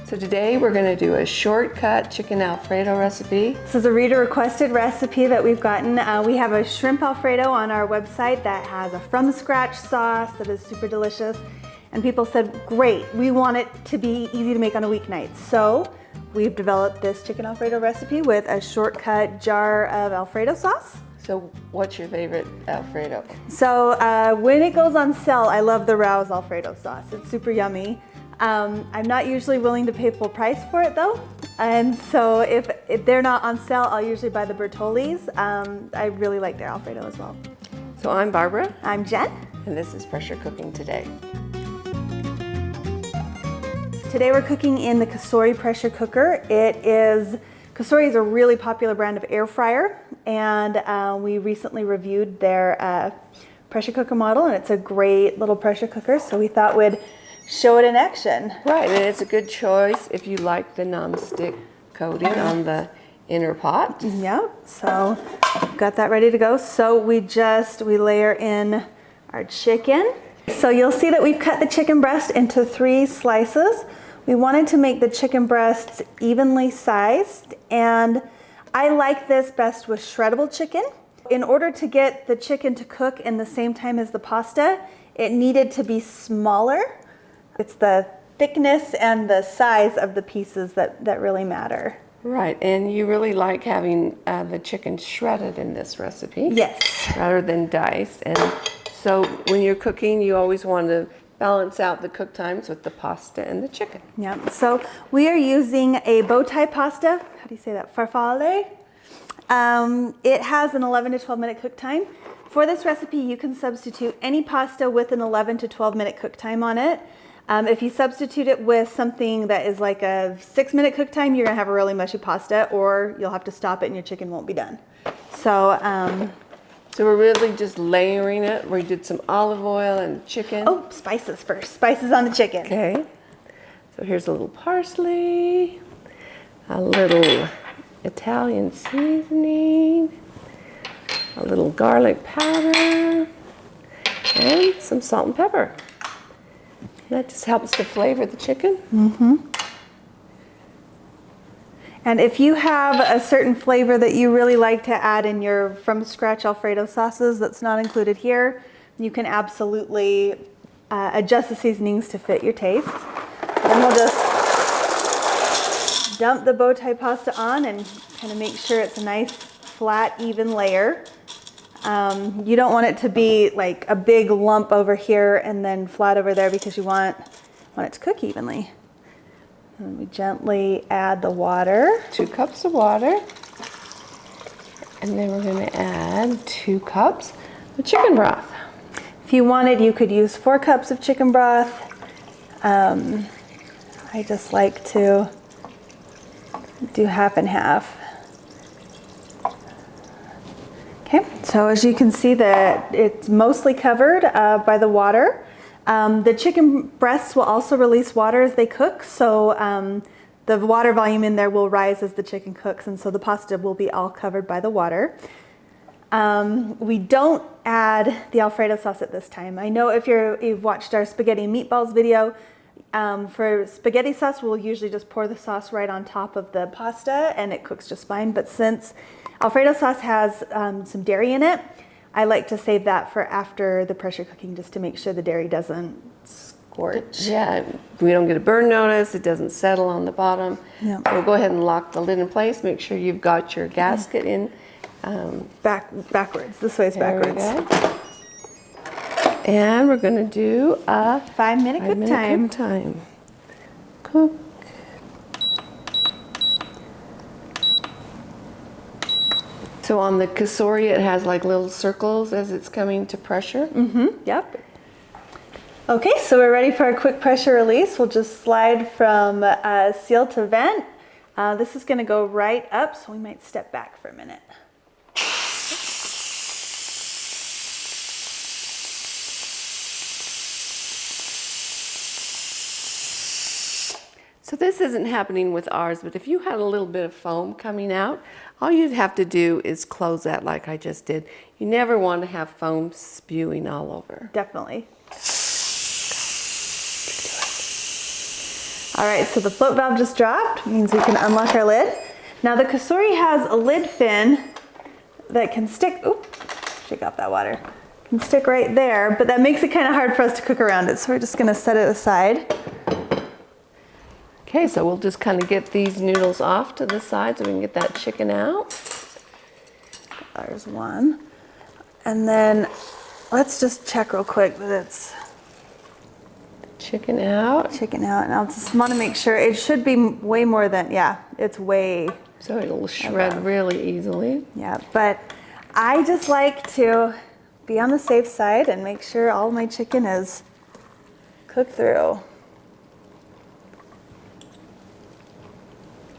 So today we're going to do a shortcut chicken Alfredo recipe. This is a reader requested recipe that we've gotten. We have a shrimp Alfredo on our website that has a from scratch sauce that is super delicious. And people said, great, we want it to be easy to make on a weeknight. So we've developed this chicken Alfredo recipe with a shortcut jar of Alfredo sauce. So what's your favorite Alfredo? So when it goes on sale, I love the Rouse Alfredo sauce. It's super yummy. I'm not usually willing to pay full price for it though. And so if they're not on sale, I'll usually buy the Bertolli's. I really like their Alfredo as well. So I'm Barbara. I'm Jen. And this is Pressure Cooking Today. Today we're cooking in the Cosori pressure cooker. Cosori is a really popular brand of air fryer, and we recently reviewed their pressure cooker model, and it's a great little pressure cooker, so we thought we'd show it in action. Right, and it's a good choice if you like the non-stick coating on the inner pot. Yep, so got that ready to go. So we layer in our chicken. So you'll see that we've cut the chicken breast into 3 slices. We wanted to make the chicken breasts evenly sized, and I like this best with shreddable chicken. In order to get the chicken to cook in the same time as the pasta, it needed to be smaller. It's the thickness and the size of the pieces that really matter. Right, and you really like having the chicken shredded in this recipe. Yes. Rather than diced. And so when you're cooking, you always want to balance out the cook times with the pasta and the chicken. Yeah, so we are using a bow tie pasta. How do you say that? Farfalle. It has an 11 to 12 minute cook time. For this recipe, you can substitute any pasta with an 11 to 12 minute cook time on it. If you substitute it with something that is like a 6 minute cook time, you're gonna have a really mushy pasta, or you'll have to stop it and your chicken won't be done. So we're really just layering it. We did some olive oil and chicken. Oh, spices first. Spices on the chicken. Okay. So here's a little parsley, a little Italian seasoning, a little garlic powder, and some salt and pepper. That just helps to flavor the chicken. Mm-hmm. And if you have a certain flavor that you really like to add in your from scratch Alfredo sauces that's not included here, you can absolutely adjust the seasonings to fit your taste. Then we'll just dump the bow tie pasta on and kind of make sure it's a nice flat, even layer. You don't want it to be like a big lump over here and then flat over there, because you want it to cook evenly. And we gently add the water. 2 cups of water. And then we're going to add 2 cups of chicken broth. If you wanted, you could use 4 cups of chicken broth. I just like to do half and half. Okay, so as you can see that it's mostly covered by the water. The chicken breasts will also release water as they cook, so the water volume in there will rise as the chicken cooks, and so the pasta will be all covered by the water. We don't add the Alfredo sauce at this time. I know if you've watched our spaghetti and meatballs video, for spaghetti sauce, we'll usually just pour the sauce right on top of the pasta and it cooks just fine, but since Alfredo sauce has some dairy in it, I like to save that for after the pressure cooking, just to make sure the dairy doesn't scorch. Yeah, we don't get a burn notice, it doesn't settle on the bottom. Yeah. We'll go ahead and lock the lid in place. Make sure you've got your gasket in. Backwards, this way is backwards. And we're going to do a 5 minute cook time. Cook. So on the Cosori, it has like little circles as it's coming to pressure. Mm-hmm. Yep. Okay, so we're ready for a quick pressure release. We'll just slide from seal to vent. This is going to go right up, so we might step back for a minute. So this isn't happening with ours, but if you had a little bit of foam coming out, all you'd have to do is close that like I just did. You never want to have foam spewing all over. Definitely. All right, so the float valve just dropped, means we can unlock our lid. Now the kasuri has a lid fin that can stick, oop, shake off that water, can stick right there, but that makes it kind of hard for us to cook around it, so we're just gonna set it aside. Okay, so we'll just kind of get these noodles off to the side so we can get that chicken out. There's one. And then let's just check real quick that it's Chicken out. and I'll just want to make sure it should be way more than, yeah, it's way. So it'll shred really easily. Yeah, but I just like to be on the safe side and make sure all my chicken is cooked through.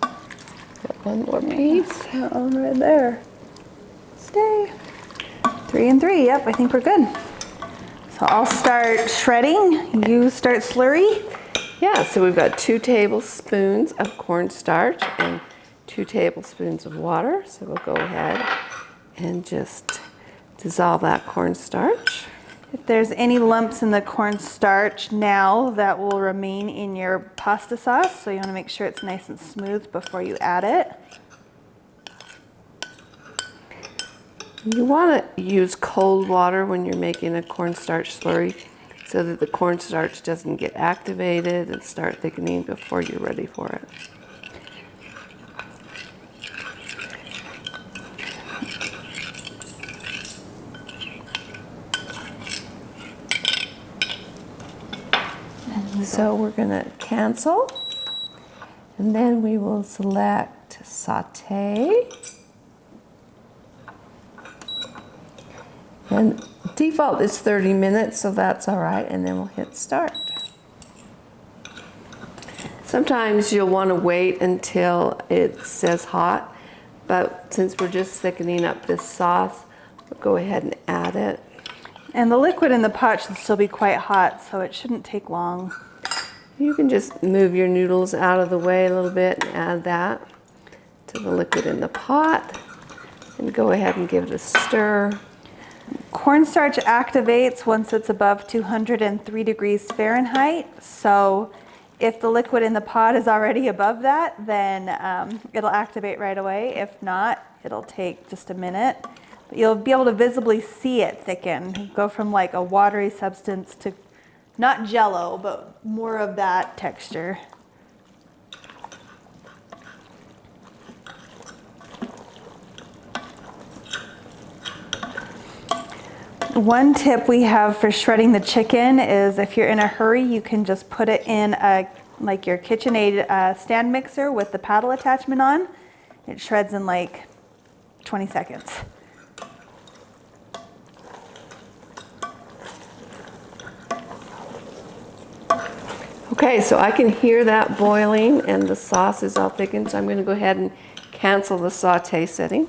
Got one more piece. That one right there. Stay. 3 and 3, yep, I think we're good. So I'll start shredding, you start slurry. Yeah, so we've got 2 tablespoons of cornstarch and 2 tablespoons of water. So we'll go ahead and just dissolve that cornstarch. If there's any lumps in the cornstarch now, that will remain in your pasta sauce. So you want to make sure it's nice and smooth before you add it. You want to use cold water when you're making a cornstarch slurry so that the cornstarch doesn't get activated and start thickening before you're ready for it. So we're going to cancel, and then we will select saute. And default is 30 minutes, so that's all right, and then we'll hit start. Sometimes you'll want to wait until it says hot, but since we're just thickening up this sauce, we'll go ahead and add it. And the liquid in the pot should still be quite hot, so it shouldn't take long. You can just move your noodles out of the way a little bit and add that to the liquid in the pot, and go ahead and give it a stir. Cornstarch activates once it's above 203 degrees Fahrenheit. So if the liquid in the pot is already above that, then it'll activate right away. If not, it'll take just a minute. But you'll be able to visibly see it thicken, go from like a watery substance to not jello, but more of that texture. One tip we have for shredding the chicken is if you're in a hurry, you can just put it in like your KitchenAid stand mixer with the paddle attachment on. It shreds in like 20 seconds. Okay, so I can hear that boiling and the sauce is all thickened, so I'm going to go ahead and cancel the saute setting.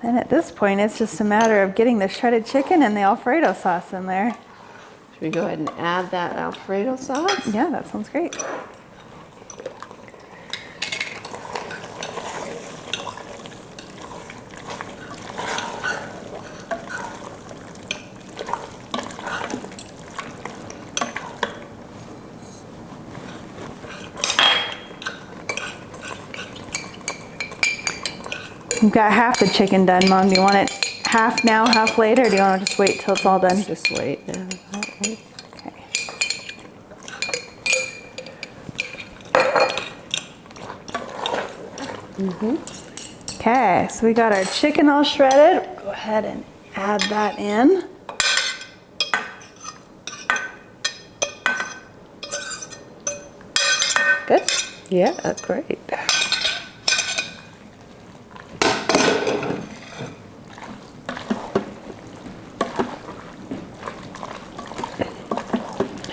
And at this point, it's just a matter of getting the shredded chicken and the Alfredo sauce in there. Should we go ahead and add that Alfredo sauce? Yeah, that sounds great. We've got half the chicken done, Mom. Do you want it half now, half later, or do you want to just wait till it's all done? Let's just wait. Okay. Okay, so we got our chicken all shredded. Go ahead and add that in. Good? Yeah, that's great.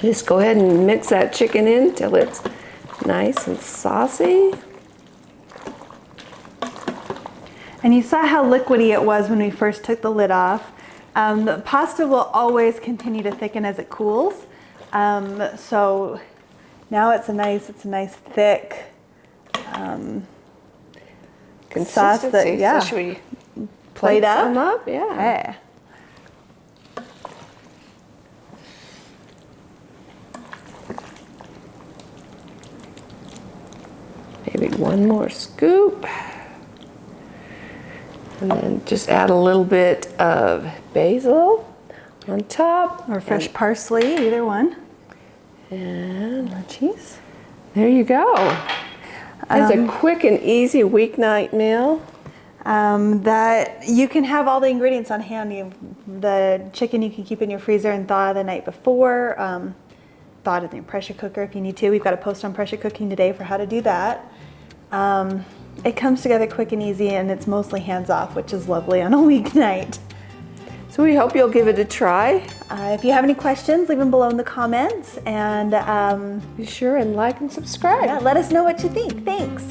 Just go ahead and mix that chicken in till it's nice and saucy. And you saw how liquidy it was when we first took the lid off. The pasta will always continue to thicken as it cools. So now it's a nice thick sauce that, yeah. So should we Plate up? some up? Yeah. Okay. Maybe one more scoop. And then just add a little bit of basil on top. Or fresh parsley, either one. And More cheese. there you go. That's a quick and easy weeknight meal. That you can have all the ingredients on hand. The chicken you can keep in your freezer and thaw the night before. Thaw it in your pressure cooker if you need to. We've got a post on pressure cooking today for how to do that. It comes together quick and easy, and it's mostly hands-off, which is lovely on a weeknight. So we hope you'll give it a try. If you have any questions, leave them below in the comments, and Be sure and like and subscribe. yeah, let us know what you think. Thanks.